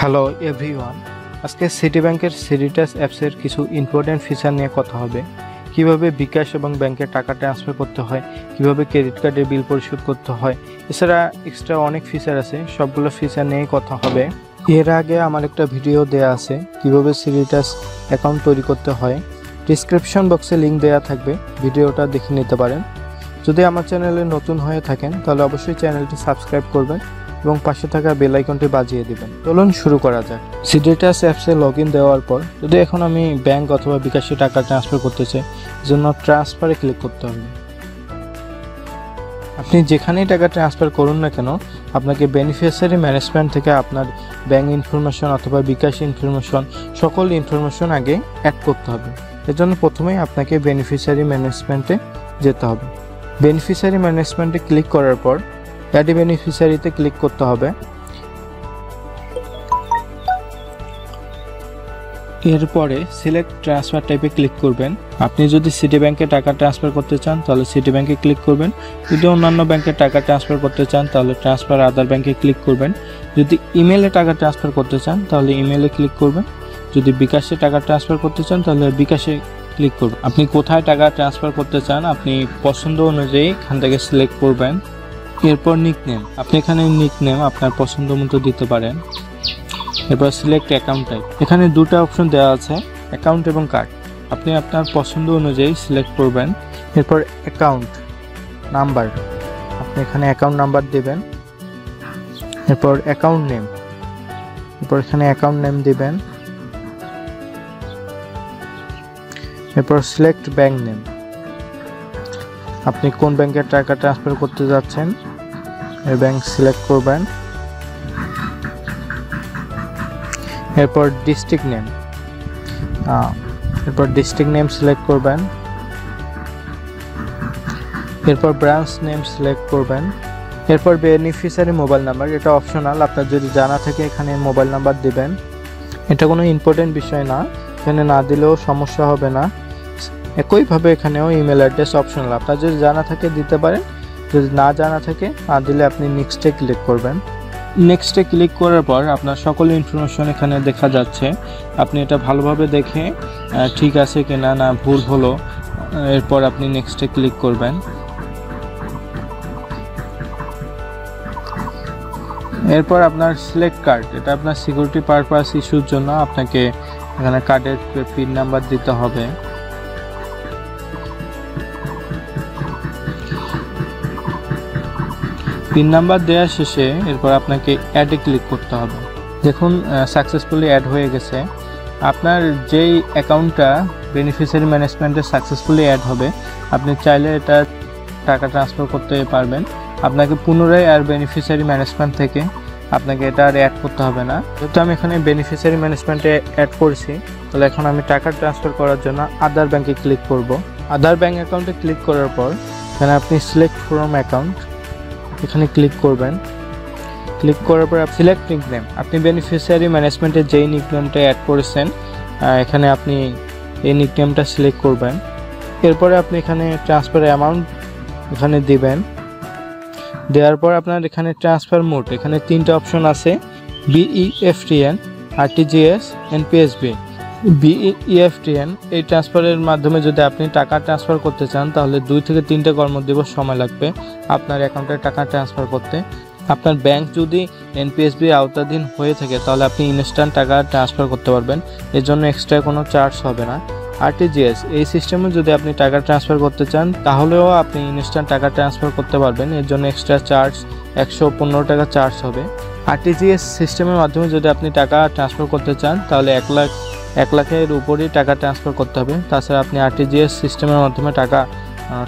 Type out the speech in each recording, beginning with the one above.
Hello everyone, আজকে city ব্যাংকের সিডিটাস অ্যাপসের কিছু ইম্পর্টেন্ট ফিচার নিয়ে কথা হবে। কিভাবে বিকাশ এবং ব্যাংকে টাকা ট্রান্সফার করতে হয়, কিভাবে ক্রেডিট কার্ডের বিল পরিশোধ করতে হয়, এছাড়া এক্সট্রা অনেক ফিচার আছে, সবগুলো ফিচার নিয়েই কথা হবে। এর আগে আমার একটা ভিডিও দেয়া আছে কিভাবে সিডিটাস অ্যাকাউন্ট তৈরি করতে হয়। ডিসক্রিপশন বক্সে লিঙ্ক দেওয়া থাকবে, ভিডিওটা দেখে নিতে পারেন। যদি আমার চ্যানেলে নতুন হয়ে থাকেন তাহলে অবশ্যই চ্যানেলটি সাবস্ক্রাইব করবেন এবং পাশে থাকা বেল আইকনটি বাজিয়ে দিবেন। চলুন শুরু করা যাক। সিডিটাস অ্যাপসে লগইন দেওয়ার পর যদি এখন আমি ব্যাংক অথবা বিকাশে টাকা ট্রান্সফার করতে চাই, এজন্য ট্রান্সফারে ক্লিক করতে হবে। আপনি যেখানেই টাকা ট্রান্সফার করুন না কেন, আপনাকে বেনিফিশিয়ারি ম্যানেজমেন্ট থেকে আপনার ব্যাংক ইনফরমেশন অথবা বিকাশ ইনফরমেশন সকল ইনফরমেশন আগে অ্যাড করতে হবে। এজন্য প্রথমেই আপনাকে বেনিফিশিয়ারি ম্যানেজমেন্টে যেতে হবে। বেনিফিশিয়ারি ম্যানেজমেন্টে ক্লিক করার পর অ্যাড বেনিফিশিয়ারিতে ক্লিক করতে হবে। এরপরে সিলেক্ট ট্রান্সফার টাইপে ক্লিক করবেন। আপনি যদি সিটি ব্যাংকে টাকা ট্রান্সফার করতে চান তাহলে সিটি ব্যাংকে ক্লিক করবেন। যদি অন্যান্য ব্যাংকে টাকা ট্রান্সফার করতে চান তাহলে ট্রান্সফার আদার ব্যাংকে ক্লিক করবেন। যদি ইমেলে টাকা ট্রান্সফার করতে চান তাহলে ইমেলে ক্লিক করবেন। যদি বিকাশে টাকা ট্রান্সফার করতে চান তাহলে বিকাশে ক্লিক করবেন। আপনি কোথায় টাকা ট্রান্সফার করতে চান আপনি পছন্দ অনুযায়ী এখান থেকে সিলেক্ট করবেন। এরপর নিকনেম, আপনি এখানে নিকনেম আপনার পছন্দ মতো দিতে পারেন। এরপর সিলেক্ট অ্যাকাউন্ট টাইপ, এখানে দুটো অপশন দেওয়া আছে, অ্যাকাউন্ট এবং কার্ড। আপনি আপনার পছন্দ অনুযায়ী সিলেক্ট করবেন। এরপর অ্যাকাউন্ট নাম্বার, আপনি এখানে অ্যাকাউন্ট নাম্বার দেবেন। এরপর অ্যাকাউন্ট নেম, এরপর এখানে অ্যাকাউন্ট নেম দিবেন। এরপর সিলেক্ট ব্যাংক নেম, আপনি কোন ব্যাংকে টাকা ট্রান্সফার করতে যাচ্ছেন এই ব্যাংক সিলেক্ট করবেন। এরপর ডিস্ট্রিক্ট নেম, সিলেক্ট করবেন। এরপর ব্রাঞ্চ নেম সিলেক্ট করবেন। এরপর বেনিফিশিয়ারি মোবাইল নাম্বার, এটা অপশনাল, আপনার যদি জানা থাকে এখানে মোবাইল নাম্বার দিবেন। এটা কোনো ইম্পর্টেন্ট বিষয় না, এখানে না দিলেও সমস্যা হবে না। একইভাবে এখানেও ইমেল অ্যাড্রেস অপশনাল, আপনার যদি জানা থাকে দিতে পারেন, যদি না জানা থাকে না দিলে আপনি নেক্সটে ক্লিক করবেন। নেক্সটে ক্লিক করার পর আপনার সকল ইনফরমেশন এখানে দেখা যাচ্ছে। আপনি এটা ভালোভাবে দেখে ঠিক আছে কিনা না ভুল হলো, এরপর আপনি নেক্সটে ক্লিক করবেন। এরপর আপনার সিলেক্ট কার্ড, এটা আপনার সিকিউরিটি পারপাস ইস্যুর জন্য আপনাকে এখানে কার্ডের পিন নাম্বার দিতে হবে। পিন নাম্বার দেওয়া শেষে এরপর আপনাকে অ্যাডে ক্লিক করতে হবে। দেখুন সাকসেসফুলি অ্যাড হয়ে গেছে। আপনার যেই অ্যাকাউন্টটা বেনিফিশিয়ারি ম্যানেজমেন্টে সাকসেসফুলি অ্যাড হবে আপনি চাইলে এটা টাকা ট্রান্সফার করতে পারবেন। আপনাকে পুনরায় আর বেনিফিশিয়ারি ম্যানেজমেন্ট থেকে আপনাকে এটা আর অ্যাড করতে হবে না। যেহেতু আমি এখানে বেনিফিশিয়ারি ম্যানেজমেন্টে অ্যাড করেছি তাহলে এখন আমি টাকা ট্রান্সফার করার জন্য আদার ব্যাংকে ক্লিক করব। আদার ব্যাংক অ্যাকাউন্টে ক্লিক করার পর এখানে আপনি সিলেক্ট ফ্রম অ্যাকাউন্ট এখানে ক্লিক করবেন। ক্লিক করার পর সিলেক্ট নিকনেম, আপনি বেনিফিশিয়ারি ম্যানেজমেন্টে যেই নিকনেমটা অ্যাড করেছেন এখানে আপনি এই নিকনেমটা সিলেক্ট করবেন। এরপরে আপনি এখানে ট্রান্সফার অ্যামাউন্ট এখানে দিবেন। দেওয়ার পর আপনার এখানে ট্রান্সফার মোড, এখানে তিনটা অপশন আছে, BEFTN, RTGS, NPSB। BEFTN এই ট্রান্সফারের মাধ্যমে যদি আপনি টাকা ট্রান্সফার করতে চান তাহলে 2 থেকে 3 কর্মদিবস সময় লাগবে আপনার অ্যাকাউন্টে টাকা ট্রান্সফার করতে। আপনার ব্যাংক যদি NPSB আওতাধীন হয়ে থাকে তাহলে আপনি ইনস্ট্যান্ট টাকা ট্রান্সফার করতে পারবেন, এর জন্য এক্সট্রা কোনো চার্জ হবে না। RTGS এই সিস্টেমে যদি আপনি টাকা ট্রান্সফার করতে চান তাহলেও আপনি ইনস্ট্যান্ট টাকা ট্রান্সফার করতে পারবেন, এর জন্য এক্সট্রা চার্জ 115 টাকা চার্জ হবে। RTGS সিস্টেমের মাধ্যমে যদি আপনি টাকা ট্রান্সফার করতে চান তাহলে 1 লাখের উপরেই টাকা ট্রান্সফার করতে হবে, তাছাড়া আপনি RTGS সিস্টেমের মাধ্যমে টাকা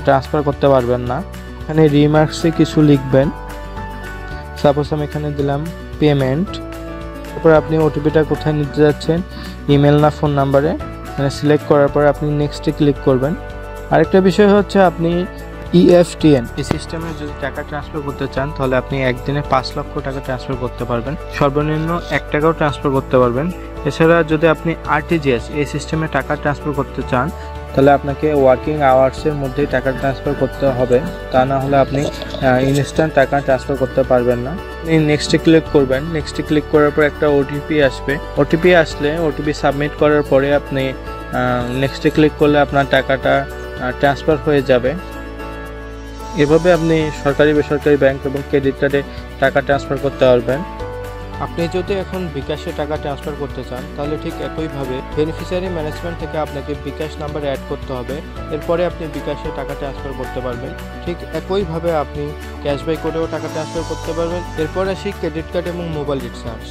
ট্রান্সফার করতে পারবেন না। এখানে রিমার্কসে কিছু লিখবেন, সাপোজ আমি এখানে দিলাম পেমেন্ট। তারপর আপনি ওটিপিটা কোথায় নিতে যাচ্ছেন, ইমেল না ফোন নাম্বারে, মানে সিলেক্ট করার পর আপনি নেক্সটে ক্লিক করবেন। আরেকটা বিষয় হচ্ছে আপনি EFTN এই সিস্টেমে যদি টাকা ট্রান্সফার করতে চান তাহলে আপনি একদিনে 5 লক্ষ টাকা ট্রান্সফার করতে পারবেন, সর্বনিম্ন 1 টাকাও ট্রান্সফার করতে পারবেন। এছাড়া যদি আপনি RTGS এই সিস্টেমে টাকা ট্রান্সফার করতে চান তাহলে আপনাকে ওয়ার্কিং আওয়ার্সের মধ্যেই টাকা ট্রান্সফার করতে হবে, তা না হলে আপনি ইনস্ট্যান্ট টাকা ট্রান্সফার করতে পারবেন না। আপনি নেক্সটে ক্লিক করবেন, নেক্সটে ক্লিক করার পর একটা ওটিপি আসবে, ওটিপি আসলে ওটিপি সাবমিট করার পরে আপনি নেক্সটে ক্লিক করলে আপনার টাকাটা ট্রান্সফার হয়ে যাবে। এভাবে আপনি সরকারি বেসরকারি ব্যাংক এবং ক্রেডিট কার্ডে টাকা ট্রান্সফার করতে পারবেন। আপনি যদি এখন বিকাশে টাকা ট্রান্সফার করতে চান তাহলে ঠিক একইভাবে বেনিফিশিয়ারি ম্যানেজমেন্ট থেকে আপনাকে বিকাশ নাম্বার অ্যাড করতে হবে, এরপরে আপনি বিকাশে টাকা ট্রান্সফার করতে পারবেন। ঠিক একইভাবে আপনি ক্যাশব্যাক করেও টাকা ট্রান্সফার করতে পারবেন। এরপর আসি ক্রেডিট কার্ড এবং মোবাইল রিচার্জ।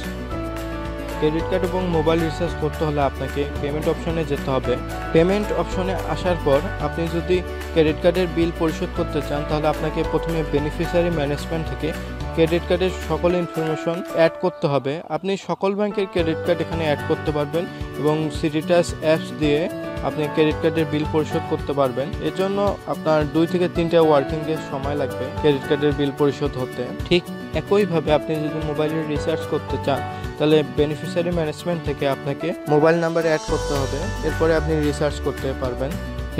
ক্রেডিট কার্ড এবং মোবাইল রিচার্জ করতে হলে আপনাকে পেমেন্ট অপশনে যেতে হবে। পেমেন্ট অপশনে আসার পর আপনি যদি ক্রেডিট কার্ডের বিল পরিশোধ করতে চান তাহলে আপনাকে প্রথমে বেনিফিশিয়ারি ম্যানেজমেন্ট থেকে ক্রেডিট কার্ডের সকল ইনফরমেশন অ্যাড করতে হবে। আপনি সকল ব্যাংকের ক্রেডিট কার্ড এখানে অ্যাড করতে পারবেন এবং সিটিটাস অ্যাপস দিয়ে আপনি ক্রেডিট কার্ডের বিল পরিশোধ করতে পারবেন। এর জন্য আপনার 2 থেকে 3টা ওয়ার্কিং ডে সময় লাগবে ক্রেডিট কার্ডের বিল পরিশোধ হতে। ঠিক একইভাবে আপনি যদি মোবাইলের রিচার্জ করতে চান তাহলে বেনিফিশিয়ারি ম্যানেজমেন্ট থেকে আপনাকে মোবাইল নাম্বার অ্যাড করতে হবে, এরপরে আপনি রিচার্জ করতে পারবেন।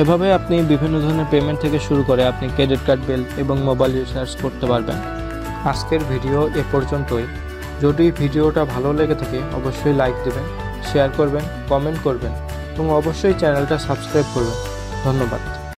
এভাবে আপনি বিভিন্ন ধরনের পেমেন্ট থেকে শুরু করে আপনি ক্রেডিট কার্ড বিল এবং মোবাইল রিচার্জ করতে পারবেন। আজকের ভিডিও এ পর্যন্তই। যদি ভিডিওটা ভালো লেগে থাকে অবশ্যই লাইক দেবেন, শেয়ার করবেন, কমেন্ট করবেন এবং অবশ্যই চ্যানেলটা সাবস্ক্রাইব করবেন। ধন্যবাদ।